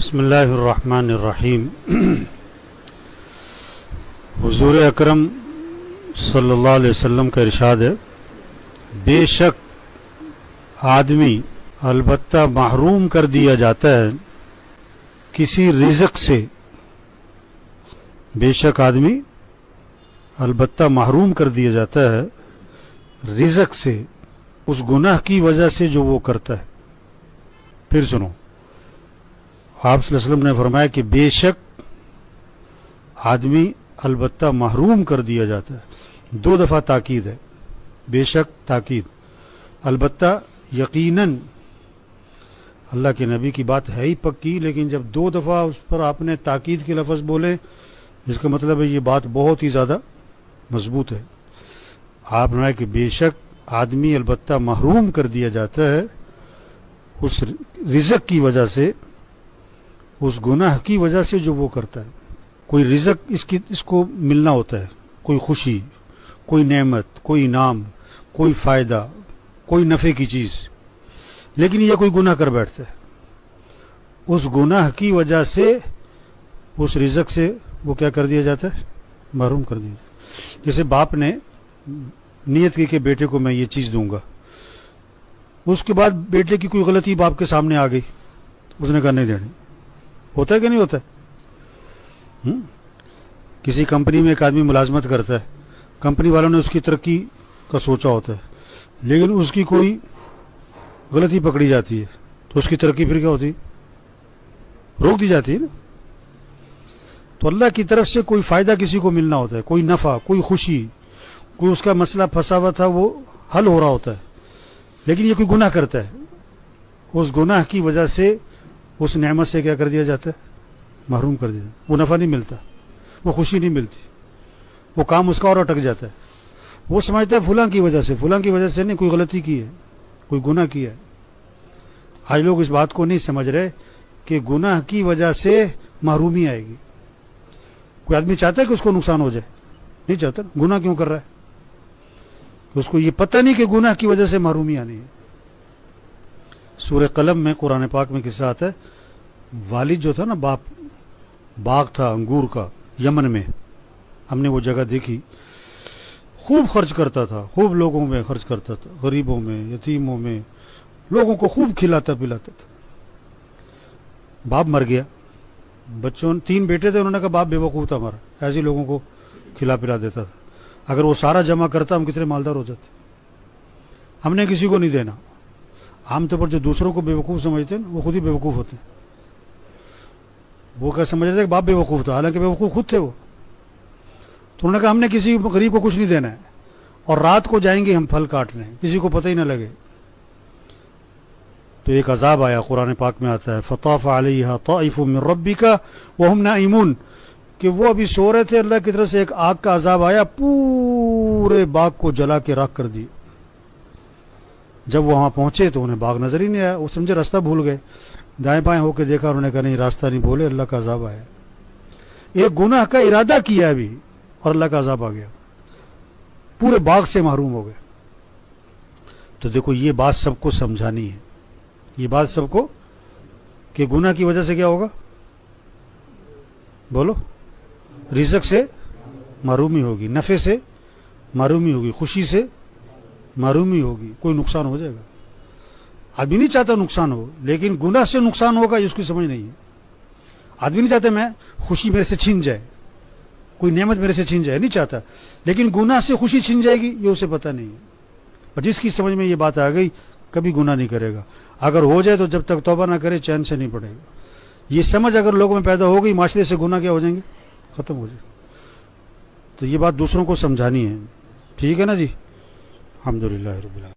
بسم اللہ الرحمن الرحیم۔ حضور اکرم صلی اللہ علیہ وسلم کا ارشاد ہے، بے شک آدمی البتہ محروم کر دیا جاتا ہے کسی رزق سے، بے شک آدمی البتہ محروم کر دیا جاتا ہے رزق سے اس گناہ کی وجہ سے جو وہ کرتا ہے۔ پھر سنو، آپ صلی اللہ علیہ وسلم نے فرمایا کہ بے شک آدمی البتہ محروم کر دیا جاتا ہے۔ دو دفعہ تاکید ہے، بے شک تاکید، البتہ یقیناً اللہ کے نبی کی بات ہے ہی پکی، لیکن جب دو دفعہ اس پر آپ نے تاکید کے لفظ بولے، اس کا مطلب ہے یہ بات بہت ہی زیادہ مضبوط ہے۔ آپ نے کہ بے شک آدمی البتہ محروم کر دیا جاتا ہے اس رزق کی وجہ سے، اس گناہ کی وجہ سے جو وہ کرتا ہے۔ کوئی رزق اس کو ملنا ہوتا ہے، کوئی خوشی، کوئی نعمت، کوئی انعام، کوئی فائدہ، کوئی نفع کی چیز، لیکن یہ کوئی گناہ کر بیٹھتا ہے، اس گناہ کی وجہ سے اس رزق سے وہ کیا کر دیا جاتا ہے؟ محروم کر دیا جاتا ہے۔ جیسے باپ نے نیت کی کہ بیٹے کو میں یہ چیز دوں گا، اس کے بعد بیٹے کی کوئی غلطی باپ کے سامنے آ گئی، اس نے کہا نہیں دینی۔ ہوتا ہے کہ نہیں ہوتا ہے؟ کسی کمپنی میں ایک آدمی ملازمت کرتا ہے، کمپنی والوں نے اس کی ترقی کا سوچا ہوتا ہے، لیکن اس کی کوئی غلطی پکڑی جاتی ہے تو اس کی ترقی پھر کیا ہوتی ہے؟ روک دی جاتی ہے نا۔ تو اللہ کی طرف سے کوئی فائدہ کسی کو ملنا ہوتا ہے، کوئی نفع، کوئی خوشی، کوئی اس کا مسئلہ پھنسا ہوا تھا وہ حل ہو رہا ہوتا ہے، لیکن یہ کوئی گناہ کرتا ہے، اس گناہ کی وجہ سے اس نعمت سے کیا کر دیا جاتا ہے؟ محروم کر دیا جاتا ہے۔ وہ نفع نہیں ملتا، وہ خوشی نہیں ملتی، وہ کام اس کا اور اٹک جاتا ہے۔ وہ سمجھتا ہے فلاں کی وجہ سے، فلاں کی وجہ سے نہیں، کوئی غلطی کی ہے، کوئی گناہ کیا ہے۔ آج لوگ اس بات کو نہیں سمجھ رہے کہ گناہ کی وجہ سے محرومی آئے گی۔ کوئی آدمی چاہتا ہے کہ اس کو نقصان ہو جائے؟ نہیں چاہتا۔ گناہ کیوں کر رہا ہے؟ اس کو یہ پتہ نہیں کہ گناہ کی وجہ سے محرومی آنی ہے۔ سورہ قلم میں قرآن پاک میں قصہ آتا ہے، والد جو تھا نا، باغ تھا انگور کا یمن میں، ہم نے وہ جگہ دیکھی، خوب خرچ کرتا تھا، خوب لوگوں میں خرچ کرتا تھا، غریبوں میں، یتیموں میں، لوگوں کو خوب کھلاتا پلاتا تھا۔ باپ مر گیا، بچوں 3 بیٹے تھے، انہوں نے کہا باپ بے وقوف تھا ہمارا، ایسے لوگوں کو کھلا پلا دیتا تھا، اگر وہ سارا جمع کرتا ہم کتنے مالدار ہو جاتے۔ ہم نے کسی کو نہیں دینا۔ عام طور پر جو دوسروں کو بے وقوف سمجھتے ہیں وہ خود ہی بے وقوف ہوتے ہیں۔ وہ کیا سمجھ رہے تھے کہ باپ بے وقوف تھا، حالانکہ بے وقوف خود تھے وہ۔ تو انہوں نے کہا ہم نے کسی غریب کو کچھ نہیں دینا ہے، اور رات کو جائیں گے ہم پھل کاٹنے، کسی کو پتہ ہی نہ لگے۔ تو ایک عذاب آیا، قرآن پاک میں آتا ہے فطاف علیہا طائف من ربک وہم نائمون، کہ وہ ابھی سو رہے تھے، اللہ کی طرف سے ایک آگ کا عذاب آیا، پورے باغ کو جلا کے راکھ کر دی۔ جب وہ وہاں پہنچے تو انہیں باغ نظر ہی نہیں آیا، وہ سمجھے راستہ بھول گئے، دائیں بائیں ہو کے دیکھا، انہوں نے کہا نہیں راستہ نہیں بولے، اللہ کا عذاب آیا۔ ایک گناہ کا ارادہ کیا ابھی اور اللہ کا عذاب آ گیا، پورے باغ سے محروم ہو گئے۔ تو دیکھو یہ بات سب کو سمجھانی ہے، یہ بات سب کو، کہ گناہ کی وجہ سے کیا ہوگا؟ بولو، رزق سے محرومی ہوگی، نفع سے محرومی ہوگی، خوشی سے محرومی ہوگی، کوئی نقصان ہو جائے گا۔ آدمی نہیں چاہتا نقصان ہو، لیکن گناہ سے نقصان ہوگا یہ اس کی سمجھ نہیں ہے۔ آدمی نہیں چاہتا میں خوشی میرے سے چھین جائے، کوئی نعمت میرے سے چھین جائے، نہیں چاہتا، لیکن گناہ سے خوشی چھین جائے گی یہ اسے پتہ نہیں ہے۔ اور جس کی سمجھ میں یہ بات آ گئی کبھی گناہ نہیں کرے گا، اگر ہو جائے تو جب تک توبہ نہ کرے چین سے نہیں پڑے گا۔ یہ سمجھ اگر لوگوں میں پیدا ہو گئی، معاشرے سے گناہ کیا ہو جائیں گے؟ ختم ہو جائے۔ تو یہ بات دوسروں کو سمجھانی ہے، ٹھیک ہے نا جی؟ الحمدللہ رب العالمین۔